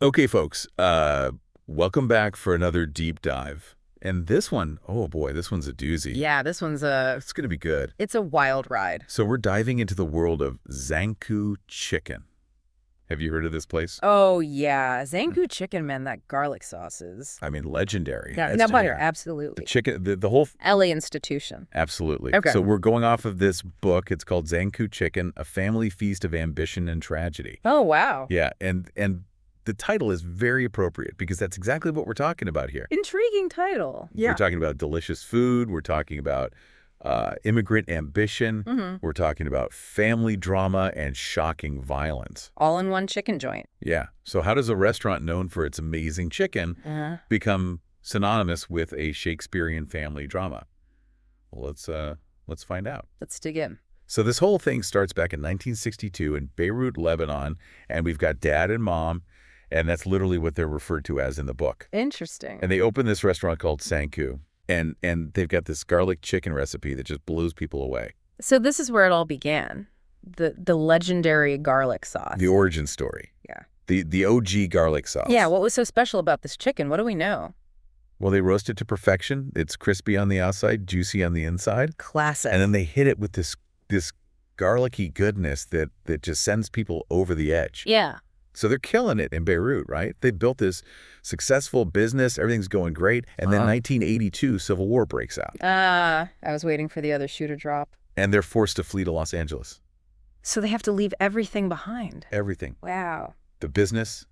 Okay, folks, welcome back for another deep dive. And this one, oh boy, this one's a doozy. Yeah, this one's It's going to be good. it's a wild ride. So we're diving into the world of Zankou Chicken. Have you heard of this place? Oh yeah, Mm. Zankou Chicken, man, that garlic sauce is. I mean, legendary. Yeah, It's no butter, the absolutely. chicken, the whole, LA institution. absolutely. Okay. So we're going off of this book. It's called Zankou Chicken, A Family Feast of Ambition and Tragedy. Oh wow. Yeah, and the title is very appropriate because that's exactly what we're talking about here. Intriguing title. We're talking about delicious food. We're talking about immigrant ambition. Mm-hmm. We're talking about family drama and shocking violence. All in one chicken joint. Yeah. So how does a restaurant known for its amazing chicken become synonymous with a Shakespearean family drama? Well, let's find out. Let's dig in. So this whole thing starts back in 1962 in Beirut, Lebanon, and we've got dad and mom, and that's literally what they're referred to as in the book. Interesting. And they open this restaurant called Zankou, and they've got this garlic chicken recipe that just blows people away. So this is where it all began. The legendary garlic sauce. The origin story. Yeah. The OG garlic sauce. Yeah, what was so special about this chicken? What do we know? Well, they roast it to perfection. It's crispy on the outside, juicy on the inside. Classic. And then they hit it with this garlicky goodness that just sends people over the edge. Yeah. So they're killing it in Beirut, right? They built this successful business. Everything's going great. And then 1982, Civil War breaks out. I was waiting for the other shoe to drop. And they're forced to flee to Los Angeles. So they have to leave everything behind. Everything. Wow. The business,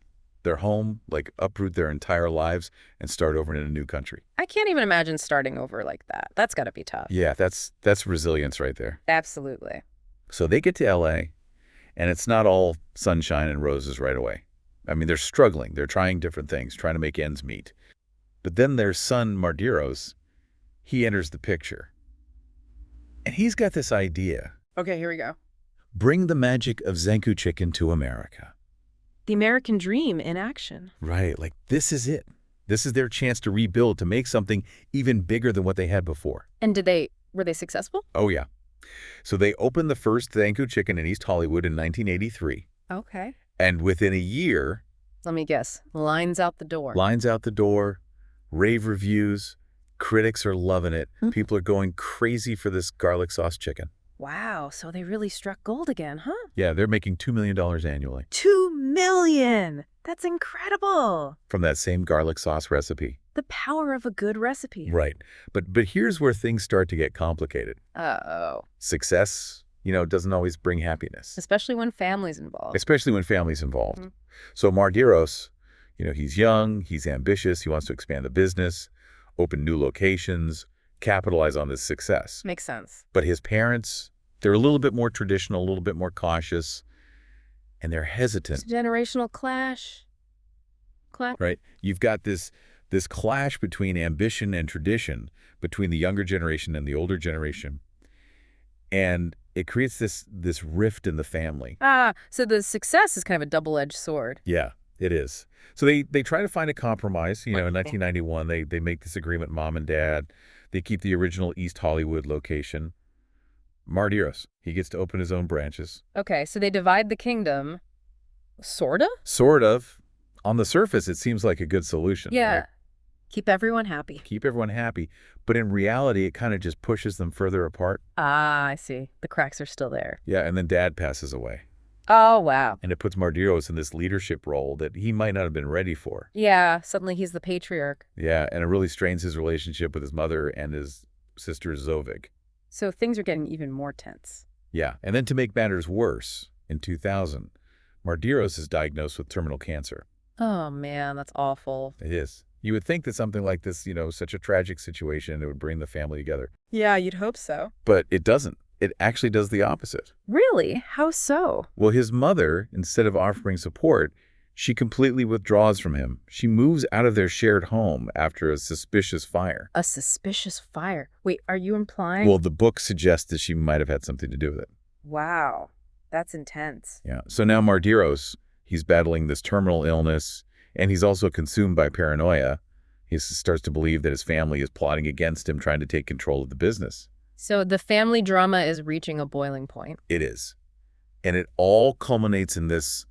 their home, like uproot their entire lives and start over in a new country. I can't even imagine starting over like that. That's got to be tough. Yeah, that's resilience right there. Absolutely. So they get to L.A., and it's not all sunshine and roses right away. I mean, they're struggling. They're trying different things, trying to make ends meet. But then their son, Mardiros, he enters the picture. And he's got this idea. Okay, here we go. Bring the magic of Zankou Chicken to America. The American dream in action. Right, like this is it. This is their chance to rebuild, to make something even bigger than what they had before. And were they successful? Oh, yeah. So they opened the first Zankou Chicken in East Hollywood in 1983. Okay. And within a year, Let me guess. Lines out the door. lines out the door, rave reviews, critics are loving it. People are going crazy for this garlic sauce chicken. Wow, so they really struck gold again, huh? Yeah, they're making $2 million annually $2 million! That's incredible! from that same garlic sauce recipe. The power of a good recipe. Right. But here's where things start to get complicated. Uh-oh. Success, doesn't always bring happiness, Especially when family's involved. especially when family's involved. Mhm. So Mardiros, he's young, he's ambitious, he wants to expand the business, open new locations, capitalize on this success. Makes sense. But his parents, they're a little bit more traditional, a little bit more cautious, and they're hesitant, Generational clash. right? You've got this clash between ambition and tradition, between the younger generation and the older generation. And it creates this rift in the family. So the success is kind of a double-edged sword. Yeah, it is. So they try to find a compromise. In 1991, they make this agreement, mom and dad. They keep the original East Hollywood location. Mardiros, he gets to open his own branches. Okay, so they divide the kingdom. Sorta? Sort of. On the surface, it seems like a good solution. Yeah. Right? Keep everyone happy. Keep everyone happy. But in reality, it kind of just pushes them further apart. I see. The cracks are still there. Yeah, and then dad passes away. Oh, wow. And it puts Mardiros in this leadership role that he might not have been ready for. Yeah, suddenly he's the patriarch. Yeah, and it really strains his relationship with his mother and his sister Zovig. So things are getting even more tense. Yeah, and then to make matters worse, in 2000, Mardiros is diagnosed with terminal cancer. Oh, man, that's awful. It is. You would think that something like this, such a tragic situation, it would bring the family together. Yeah, you'd hope so. But it doesn't. It actually does the opposite. Really? How so? Well, his mother, instead of offering support, she completely withdraws from him. She moves out of their shared home after a suspicious fire. A suspicious fire. Wait, are you implying? Well, the book suggests that she might have had something to do with it. Wow, that's intense. Yeah. So now Mardiros, he's battling this terminal illness, and he's also consumed by paranoia. He starts to believe that his family is plotting against him, trying to take control of the business. So the family drama is reaching a boiling point. It is. And it all culminates in this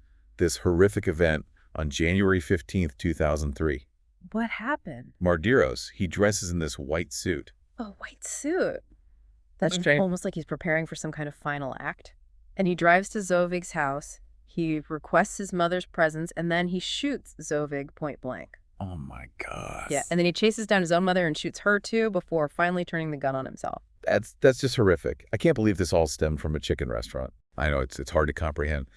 horrific event on January 15th, 2003. What happened? Mardiros, he dresses in this white suit. A white suit. That's Strange. almost like he's preparing for some kind of final act. And he drives to Zovig's house. He requests his mother's presence, and then he shoots Zovig point blank. Oh my God. Yeah, and then he chases down his own mother and shoots her too before finally turning the gun on himself. That's just horrific. I can't believe this all stemmed from a chicken restaurant. I know it's hard to comprehend.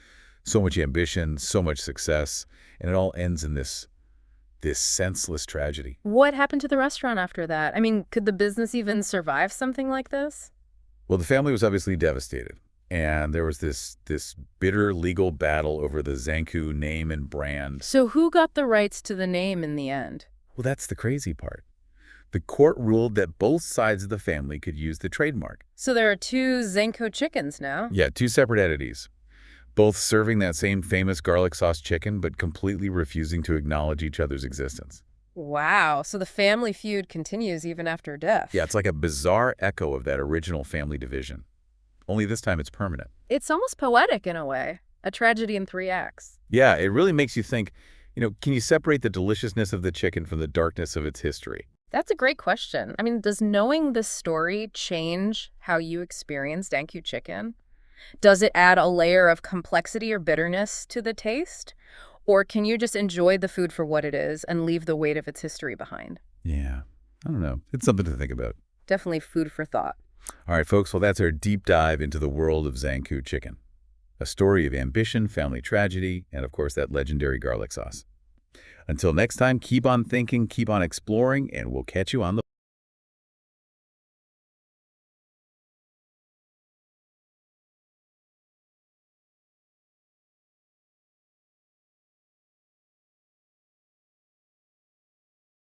So much ambition, so much success, and it all ends in this senseless tragedy. What happened to the restaurant after that? I mean, could the business even survive something like this? Well, the family was obviously devastated, and there was this bitter legal battle over the Zankou name and brand. So who got the rights to the name in the end? Well, that's the crazy part. The court ruled that both sides of the family could use the trademark. So there are two Zankou chickens now? Yeah, two separate entities, both serving that same famous garlic sauce chicken, but completely refusing to acknowledge each other's existence. Wow, so the family feud continues even after death. Yeah, it's like a bizarre echo of that original family division. Only this time it's permanent. It's almost poetic in a way. A tragedy in 3 acts. Yeah, it really makes you think, can you separate the deliciousness of the chicken from the darkness of its history? That's a great question. I mean, does knowing this story change how you experience Zankou chicken? Does it add a layer of complexity or bitterness to the taste? Or can you just enjoy the food for what it is and leave the weight of its history behind? Yeah, I don't know. It's something to think about. Definitely food for thought. All right, folks, well, that's our deep dive into the world of Zankou chicken. A story of ambition, family tragedy, and of course that legendary garlic sauce. Until next time, keep on thinking, keep on exploring, and we'll catch you on the